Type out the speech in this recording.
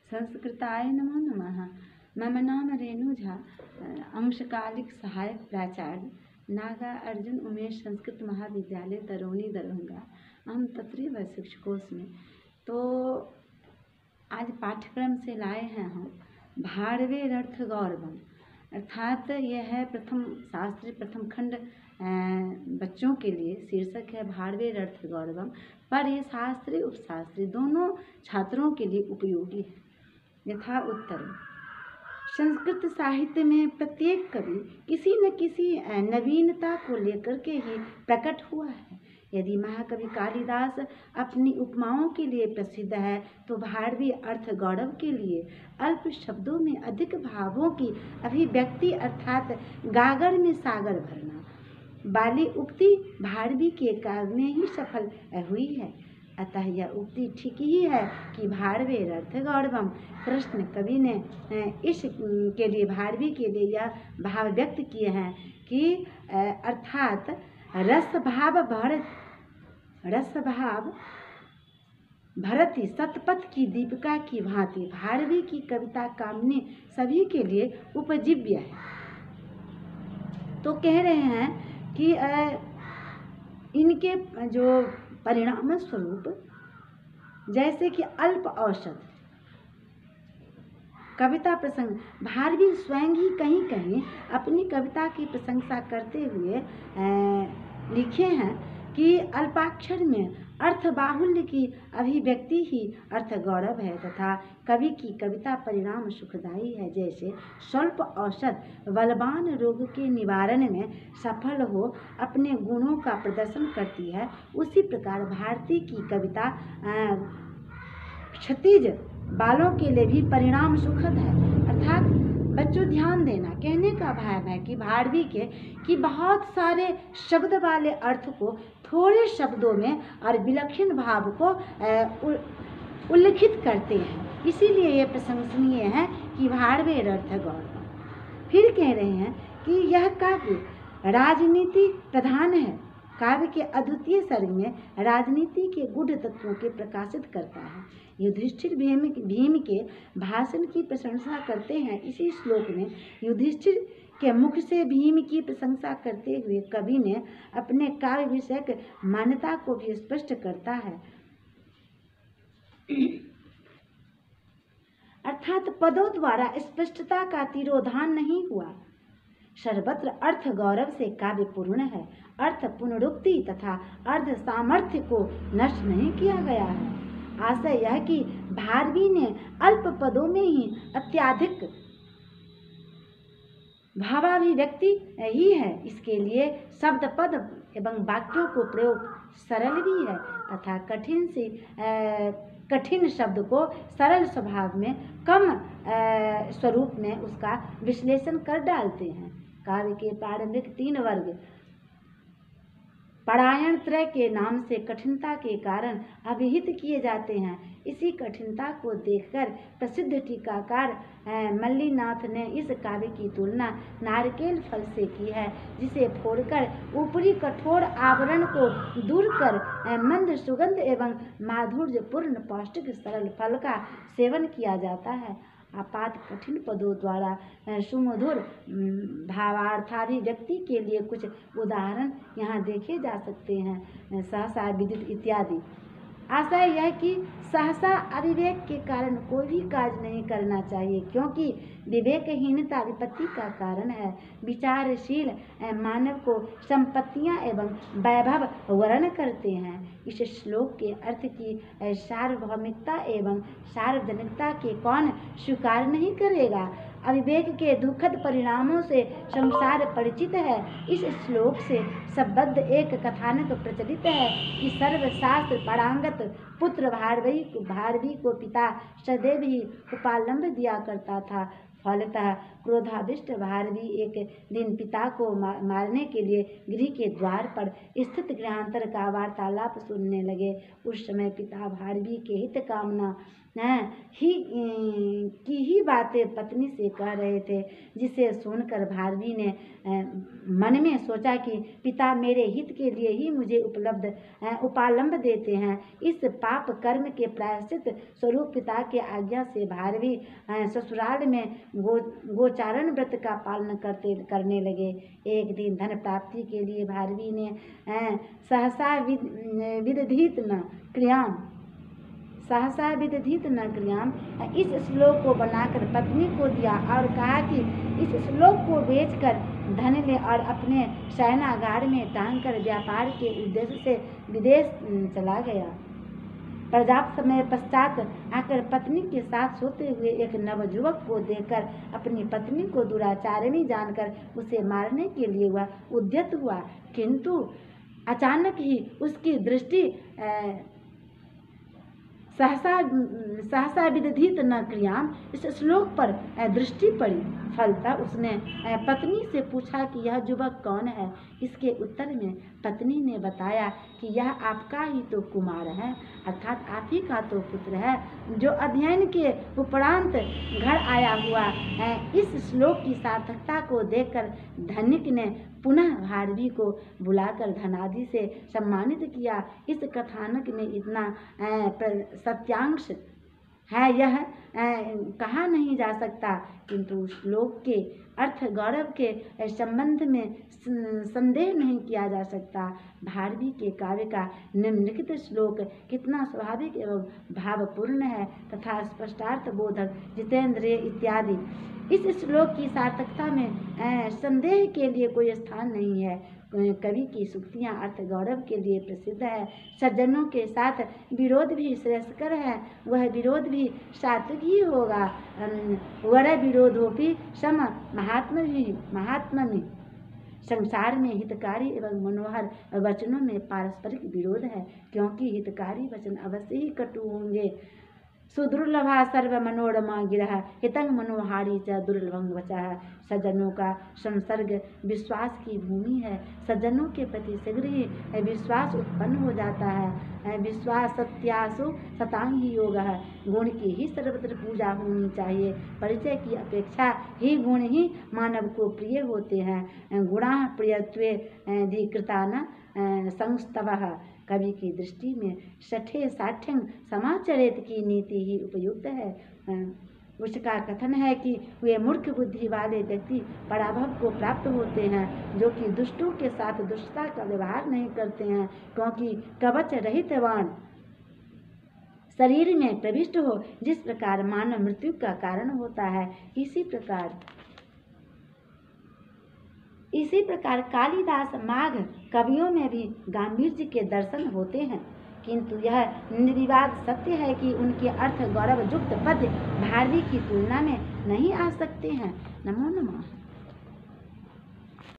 संस्कृताय नमो नमः। मम नाम रेणु झा, अंशकालिक सहायक प्राचार्य, नागा अर्जुन उमेश संस्कृत महाविद्यालय तरोनी दरभंगा। हम तत्रैव शिक्षकों में। तो आज पाठ्यक्रम से लाए हैं हम भारवेरर्थ गौरवम, अर्थात यह है प्रथम शास्त्री प्रथम खंड बच्चों के लिए। शीर्षक है भारवेरर्थ गौरवम, पर यह शास्त्री उपशास्त्री दोनों छात्रों के लिए उपयोगी है। यथा उत्तर, संस्कृत साहित्य में प्रत्येक कवि किसी न किसी नवीनता को लेकर के ही प्रकट हुआ है। यदि महाकवि कालिदास अपनी उपमाओं के लिए प्रसिद्ध है, तो भारवीय अर्थ गौरव के लिए अल्प शब्दों में अधिक भावों की अभिव्यक्ति अर्थात गागर में सागर भरना वाली उक्ति भारवी के काव्य में ही सफल हुई है। अतः यह उक्ति ठीक ही है कि भारवेरर्थ गौरवम। कृष्ण कवि ने इस के लिए भारवी के लिए यह भाव व्यक्त किए हैं कि अर्थात रस भाव भरती सतपथ की दीपिका की भांति भारवी की कविता कामनी सभी के लिए उपजीव्य है। तो कह रहे हैं कि इनके जो परिणाम स्वरूप जैसे कि अल्प औसत कविता प्रसंग, भारवी स्वयं ही कहीं कहीं अपनी कविता की प्रशंसा करते हुए लिखे हैं कि अल्पाक्षर में अर्थ बाहुल्य की अभिव्यक्ति ही अर्थ गौरव है तथा कवि की कविता परिणाम सुखदायी है। जैसे स्वल्प औषध बलवान रोग के निवारण में सफल हो अपने गुणों का प्रदर्शन करती है, उसी प्रकार भारती की कविता क्षतिज बालों के लिए भी परिणाम सुखद है। अर्थात बच्चों ध्यान देना, कहने का भाव है कि भारवी के कि बहुत सारे शब्द वाले अर्थ को थोड़े शब्दों में और विलक्षण भाव को उल्लिखित करते हैं, इसीलिए ये प्रशंसनीय है कि भारवेरर्थ गौरवम। फिर कह रहे हैं कि यह काव्य राजनीति प्रधान है। काव्य के अद्वितीय सर्ग में राजनीति के गूढ़ तत्वों के प्रकाशित करता है। युधिष्ठिर भीम के भाषण की प्रशंसा करते हैं। इसी श्लोक में युधिष्ठिर के मुख से भीम की प्रशंसा करते हुए कवि ने अपने काव्य विषयक मान्यता को भी स्पष्ट करता है। अर्थात पदों द्वारा स्पष्टता का तिरोधान नहीं हुआ। सर्वत्र अर्थ गौरव से काव्य पूर्ण है। अर्थ पुनरुक्ति तथा अर्ध सामर्थ्य को नष्ट नहीं किया गया है। आशय यह कि भारवी ने अल्प पदों में ही अत्यधिक भावाभिव्यक्ति ही है। इसके लिए शब्द पद एवं वाक्यों को प्रयोग सरल भी है तथा कठिन शब्द को सरल स्वभाव में कम स्वरूप में उसका विश्लेषण कर डालते हैं। काव्य के प्रारंभिक 3 वर्ग परायण त्रय के नाम से कठिनता के कारण अभिहित किए जाते हैं। इसी कठिनता को देखकर प्रसिद्ध टीकाकार मल्लीनाथ ने इस काव्य की तुलना नारकेल फल से की है, जिसे फोड़कर ऊपरी कठोर आवरण को दूर कर मंद सुगंध एवं माधुर्यपूर्ण पौष्टिक सरल फल का सेवन किया जाता है। आपात कठिन पदों द्वारा सुमधुर भावार्थाभिव्यक्ति के लिए कुछ उदाहरण यहाँ देखे जा सकते हैं। सहसा विदित इत्यादि। आशय यह कि सहसा अविवेक के कारण कोई भी कार्य नहीं करना चाहिए, क्योंकि विवेकहीनता विपत्ति का कारण है। विचारशील मानव को संपत्तियां एवं वैभव वर्ण करते हैं। इस श्लोक के अर्थ की सार्वभौमिकता एवं सार्वजनिकता के कौन स्वीकार नहीं करेगा। अविवेक के दुखद परिणामों से संसार परिचित है। इस श्लोक से संबद्ध एक कथानक प्रचलित है कि सर्वशास्त्र पारंगत पुत्र भारवी को पिता सदैव ही उपालंब दिया करता था। फलतः क्रोधाविष्ट भारवी एक दिन पिता को मारने के लिए गृह के द्वार पर स्थित गृहांतर का वार्तालाप सुनने लगे। उस समय पिता भारवी के हित कामना ही बातें पत्नी से कह रहे थे, जिसे सुनकर भारवी ने मन में सोचा कि पिता मेरे हित के लिए ही मुझे उपालंब देते हैं। इस पाप कर्म के प्रायश्चित स्वरूप पिता के आज्ञा से भारवी ससुराल में गोचारण व्रत का पालन करने लगे। एक दिन धन प्राप्ति के लिए भारवी ने सहसा विदधित न क्रियाम इस श्लोक को बनाकर पत्नी को दिया और कहा कि इस श्लोक को बेचकर धन ले और अपने शयनागार में टांग कर व्यापार के उद्देश्य से विदेश चला गया। पर्याप्त समय पश्चात आकर पत्नी के साथ सोते हुए एक नवयुवक को देखकर अपनी पत्नी को दुराचारिणी जानकर उसे मारने के लिए वह उद्यत हुआ, किंतु अचानक ही उसकी दृष्टि सहसा विदधित न क्रियाम इस श्लोक पर दृष्टि पड़ी। फलतः उसने पत्नी से पूछा कि यह युवक कौन है। इसके उत्तर में पत्नी ने बताया कि यह आपका ही तो कुमार है, अर्थात आप ही का तो पुत्र है, जो अध्ययन के उपरांत घर आया हुआ है। इस श्लोक की सार्थकता को देखकर धनिक ने पुनः भारवी को बुलाकर धनादि से सम्मानित किया। इस कथानक में इतना सत्यांश है यह कहा नहीं जा सकता, किंतु श्लोक के अर्थ गौरव के संबंध में संदेह नहीं किया जा सकता। भारवी के काव्य का निम्नलिखित श्लोक कितना स्वाभाविक एवं भावपूर्ण है तथा स्पष्टार्थ बोधक, जितेंद्रिय इत्यादि। इस श्लोक की सार्थकता में संदेह के लिए कोई स्थान नहीं है। कवि की सूक्तियाँ अर्थ गौरव के लिए प्रसिद्ध है। सज्जनों के साथ विरोध भी श्रेयस्कर है, वह विरोध भी सात्विक ही होगा। वर विरोधोपि सम महात्म्य संसार में हितकारी एवं मनोहर वचनों में पारस्परिक विरोध है, क्योंकि हितकारी वचन अवश्य ही कटु होंगे। सुदुर्लभा सर्व मनोरमा गिरह हितंग मनोहारी च दुर्लभं वचः। सज्जनों का संसर्ग विश्वास की भूमि है। सज्जनों के प्रति शीघ्र ही विश्वास उत्पन्न हो जाता है। विश्वास सत्यासु सतांग ही योग है। गुण की ही सर्वत्र पूजा होनी चाहिए। परिचय की अपेक्षा ही गुण ही मानव को प्रिय होते हैं। गुणा प्रियत्वे धिकृतान संस्तवः। कवि की दृष्टि में सठे साठ्यं समाचरित की नीति ही उपयुक्त है। उसका कथन है कि वे मूर्ख बुद्धि वाले व्यक्ति पराभव को प्राप्त होते हैं, जो कि दुष्टों के साथ दुष्टता का व्यवहार नहीं करते हैं, क्योंकि कवच रहित वाण शरीर में प्रविष्ट हो जिस प्रकार मानव मृत्यु का कारण होता है, इसी प्रकार कालिदास माघ कवियों में भी गांभीर्य के दर्शन होते हैं, किंतु यह निर्विवाद सत्य है कि उनके अर्थ गौरव युक्त पद्य भारवी की तुलना में नहीं आ सकते हैं। नमो नमः।